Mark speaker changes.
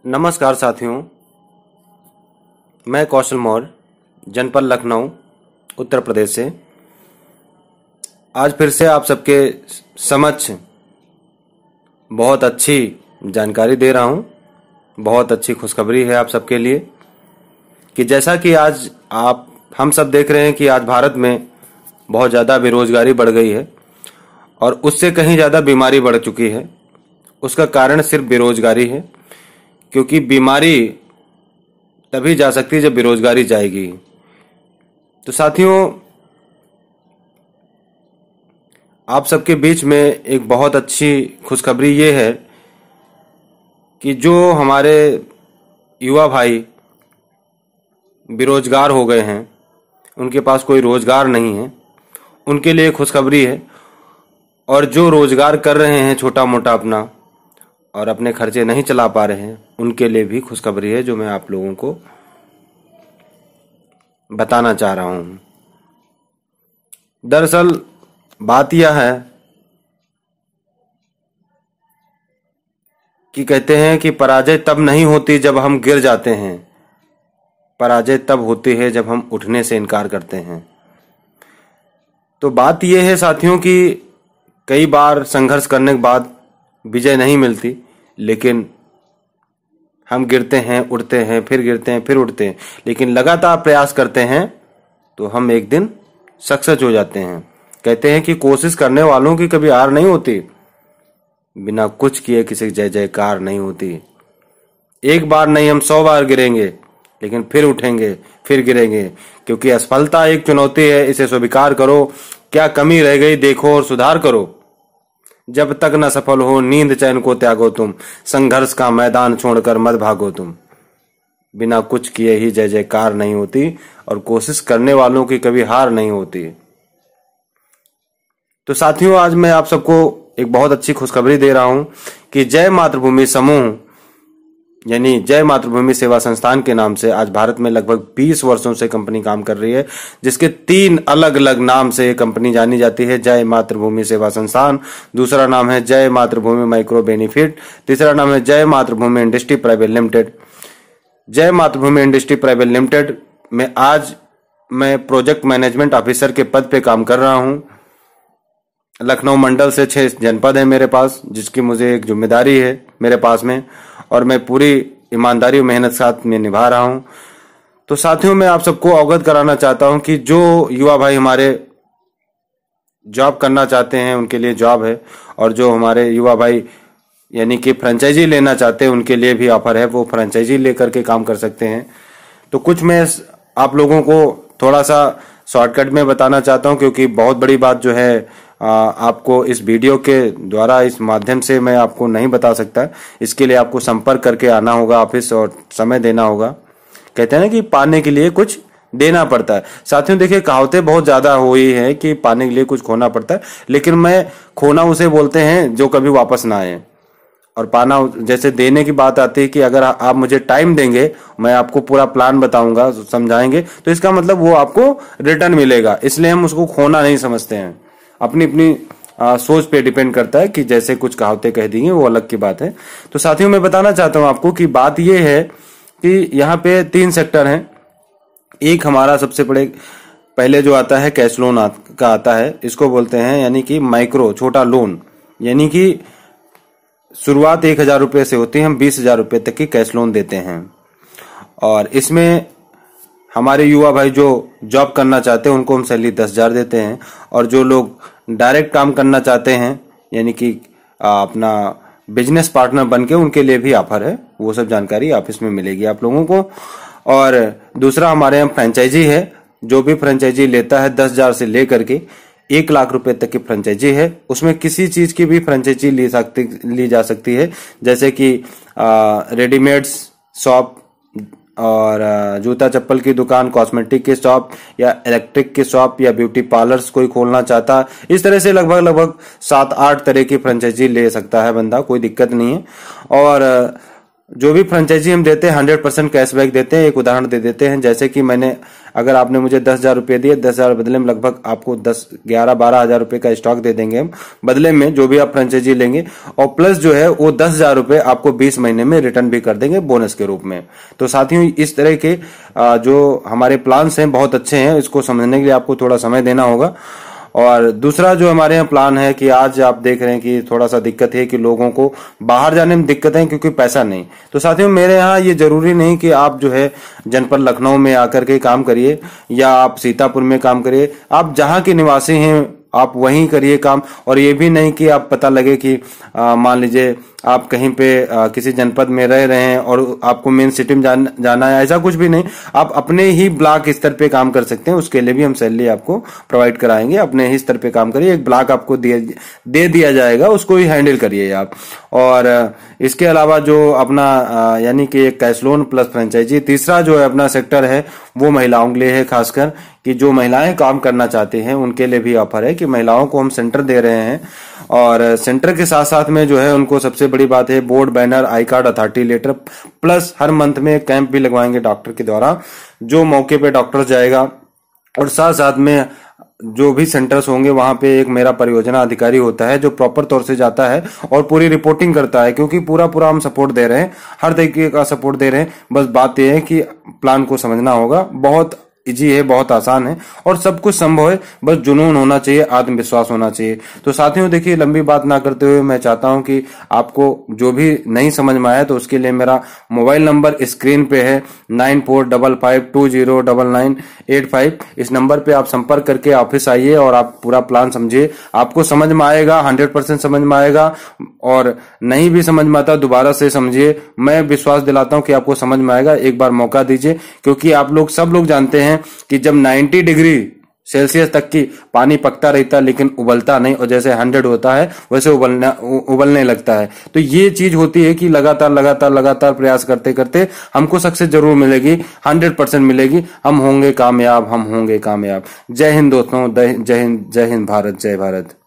Speaker 1: नमस्कार साथियों, मैं कौशल मौर्य, जनपद लखनऊ, उत्तर प्रदेश से आज फिर से आप सबके समक्ष बहुत अच्छी जानकारी दे रहा हूं। बहुत अच्छी खुशखबरी है आप सबके लिए कि जैसा कि आज हम सब देख रहे हैं कि आज भारत में बहुत ज़्यादा बेरोजगारी बढ़ गई है और उससे कहीं ज़्यादा बीमारी बढ़ चुकी है। उसका कारण सिर्फ बेरोजगारी है, क्योंकि बीमारी तभी जा सकती है जब बेरोजगारी जाएगी। तो साथियों, आप सबके बीच में एक बहुत अच्छी खुशखबरी ये है कि जो हमारे युवा भाई बेरोजगार हो गए हैं, उनके पास कोई रोजगार नहीं है, उनके लिए खुशखबरी है। और जो रोजगार कर रहे हैं छोटा मोटा अपना और अपने खर्चे नहीं चला पा रहे हैं, उनके लिए भी खुशखबरी है जो मैं आप लोगों को बताना चाह रहा हूं। दरअसल बात यह है कि कहते हैं कि पराजय तब नहीं होती जब हम गिर जाते हैं, पराजय तब होती है जब हम उठने से इनकार करते हैं। तो बात यह है साथियों कि कई बार संघर्ष करने के बाद विजय नहीं मिलती, लेकिन हम गिरते हैं, उठते हैं, फिर गिरते हैं, फिर उठते हैं, लेकिन लगातार प्रयास करते हैं तो हम एक दिन सक्सेस हो जाते हैं। कहते हैं कि कोशिश करने वालों की कभी हार नहीं होती, बिना कुछ किए किसी की जय जयकार नहीं होती। एक बार नहीं, हम 100 बार गिरेंगे, लेकिन फिर उठेंगे, फिर गिरेंगे, क्योंकि असफलता एक चुनौती है, इसे स्वीकार करो। क्या कमी रह गई देखो और सुधार करो। जब तक न सफल हो नींद चैन को त्यागो तुम, संघर्ष का मैदान छोड़कर मत भागो तुम। बिना कुछ किए ही जय जयकार नहीं होती और कोशिश करने वालों की कभी हार नहीं होती। तो साथियों, आज मैं आप सबको एक बहुत अच्छी खुशखबरी दे रहा हूं कि जय मातृभूमि समूह यानी जय मातृभूमि सेवा संस्थान के नाम से आज भारत में लगभग 20 वर्षों से कंपनी काम कर रही है, जिसके 3 अलग अलग नाम से कंपनी जानी जाती है। जय मातृभूमि सेवा संस्थान, दूसरा नाम है जय मातृभूमि माइक्रो बेनिफिट, तीसरा नाम है जय मातृभूमि इंडस्ट्री प्राइवेट लिमिटेड। जय मातृभूमि इंडस्ट्री प्राइवेट लिमिटेड में आज मैं प्रोजेक्ट मैनेजमेंट ऑफिसर के पद पे काम कर रहा हूं। लखनऊ मंडल से 6 जनपद है मेरे पास, जिसकी मुझे एक जिम्मेदारी है मेरे पास में, और मैं पूरी ईमानदारी और मेहनत साथ में निभा रहा हूं। तो साथियों, मैं आप सबको अवगत कराना चाहता हूं कि जो युवा भाई हमारे जॉब करना चाहते हैं उनके लिए जॉब है, और जो हमारे युवा भाई यानी कि फ्रेंचाइजी लेना चाहते हैं उनके लिए भी ऑफर है, वो फ्रेंचाइजी लेकर के काम कर सकते हैं। तो कुछ मैं आप लोगों को थोड़ा सा शॉर्टकट में बताना चाहता हूं, क्योंकि बहुत बड़ी बात जो है आपको इस वीडियो के द्वारा, इस माध्यम से मैं आपको नहीं बता सकता। इसके लिए आपको संपर्क करके आना होगा ऑफिस और समय देना होगा। कहते हैं ना कि पाने के लिए कुछ देना पड़ता है। साथियों देखिए, कहावतें बहुत ज्यादा हुई है कि पाने के लिए कुछ खोना पड़ता है, लेकिन मैं खोना उसे बोलते हैं जो कभी वापस ना आए, और पाना जैसे देने की बात आती है कि अगर आप मुझे टाइम देंगे, मैं आपको पूरा प्लान बताऊंगा, समझाएंगे, तो इसका मतलब वो आपको रिटर्न मिलेगा। इसलिए हम उसको खोना नहीं समझते हैं। अपनी अपनी सोच पे डिपेंड करता है कि जैसे कुछ कहावतें कह दी हैं वो अलग की बात है। तो साथियों, मैं बताना चाहता हूं आपको कि बात यह है कि यहाँ पे 3 सेक्टर हैं। एक हमारा सबसे पहले जो आता है कैश लोन का आता है, इसको बोलते हैं यानी कि माइक्रो, छोटा लोन, यानी कि शुरुआत 1000 रुपये से होती है। हम 20,000 रुपये तक की कैश लोन देते हैं, और इसमें हमारे युवा भाई जो जॉब करना चाहते हैं उनको हम सैलरी 10,000 देते हैं, और जो लोग डायरेक्ट काम करना चाहते हैं यानी कि अपना बिजनेस पार्टनर बनके, उनके लिए भी ऑफर है। वो सब जानकारी ऑफिस में मिलेगी आप लोगों को। और दूसरा हमारे यहाँ फ्रेंचाइजी है। जो भी फ्रेंचाइजी लेता है 10,000 से लेकर के 1 लाख रुपए तक की फ्रेंचाइजी है। उसमें किसी चीज की भी फ्रेंचाइजी ली जा सकती है, जैसे कि रेडीमेड्स शॉप और जूता चप्पल की दुकान, कॉस्मेटिक की शॉप, या इलेक्ट्रिक की शॉप, या ब्यूटी पार्लर्स कोई खोलना चाहता। इस तरह से लगभग 7-8 तरह की फ्रेंचाइजी ले सकता है बंदा, कोई दिक्कत नहीं है। और जो भी फ्रेंचाइजी हम देते हैं 100% कैशबैक देते हैं। एक उदाहरण दे देते हैं, जैसे कि मैंने अगर आपने मुझे 10,000 रुपये दिए, 10,000 बदले में लगभग आपको 10, 11, 12,000 रुपये का स्टॉक दे देंगे हम बदले में, जो भी आप फ्रेंचाइजी लेंगे। और प्लस जो है वो 10,000 रुपये आपको 20 महीने में रिटर्न भी कर देंगे बोनस के रूप में। तो साथियों, इस तरह के जो हमारे प्लान्स हैं बहुत अच्छे हैं, इसको समझने के लिए आपको थोड़ा समय देना होगा। और दूसरा जो हमारे यहाँ प्लान है कि आज आप देख रहे हैं कि थोड़ा सा दिक्कत है कि लोगों को बाहर जाने में दिक्कत है क्योंकि पैसा नहीं। तो साथियों, मेरे यहाँ ये जरूरी नहीं कि आप जो है जनपद लखनऊ में आकर के काम करिए या आप सीतापुर में काम करिए, आप जहाँ के निवासी हैं आप वहीं करिए काम। और ये भी नहीं कि आप पता लगे कि मान लीजिए आप कहीं पे किसी जनपद में रह रहे हैं और आपको मेन सिटी में जाना है, ऐसा कुछ भी नहीं। आप अपने ही ब्लॉक स्तर पे काम कर सकते हैं, उसके लिए भी हम सैलरी आपको प्रोवाइड कराएंगे। अपने ही स्तर पे काम करिए, एक ब्लॉक आपको दे दिया जाएगा, उसको ही हैंडल करिए आप। और इसके अलावा जो अपना यानी कि एक कैश लोन प्लस फ्रेंचाइजी, तीसरा जो है अपना सेक्टर है वो महिलाओं के लिए है, खासकर कि जो महिलाएं काम करना चाहती हैं उनके लिए भी ऑफर है कि महिलाओं को हम सेंटर दे रहे हैं। और सेंटर के साथ साथ में जो है उनको सबसे बड़ी बात है board, banner, I card, authority letter, plus हर मंथ में कैंप भी लगवाएंगे डॉक्टर के द्वारा, जो मौके पे डॉक्टर जाएगा। और साथ साथ में जो भी सेंटर्स होंगे वहां पे एक मेरा परियोजना अधिकारी होता है जो प्रॉपर तौर से जाता है और पूरी रिपोर्टिंग करता है, क्योंकि पूरा हम सपोर्ट दे रहे हैं, हर तरीके का सपोर्ट दे रहे हैं। बस बात यह है कि प्लान को समझना होगा, बहुत इजी है, बहुत आसान है और सब कुछ संभव है, बस जुनून होना चाहिए, आत्मविश्वास होना चाहिए। तो साथियों, देखिए लंबी बात ना करते हुए मैं चाहता हूं कि आपको जो भी नहीं समझ में आया तो उसके लिए मेरा मोबाइल नंबर स्क्रीन पे है 9455209985। इस नंबर पे आप संपर्क करके ऑफिस आइए और आप पूरा प्लान समझिए, आपको समझ में आएगा, 100% समझ में आएगा। और नहीं भी समझ में आता दोबारा से समझिए, मैं विश्वास दिलाता हूं कि आपको समझ में आएगा। एक बार मौका दीजिए, क्योंकि आप लोग सब लोग जानते हैं कि जब 90 डिग्री सेल्सियस तक की पानी पकता रहता है लेकिन उबलता नहीं, और जैसे 100 होता है वैसे उबलने लगता है। तो ये चीज होती है कि लगातार प्रयास करते करते हमको सक्सेस जरूर मिलेगी, 100% मिलेगी। हम होंगे कामयाब। जय हिंद दोस्तों, जय हिंद भारत, जय भारत।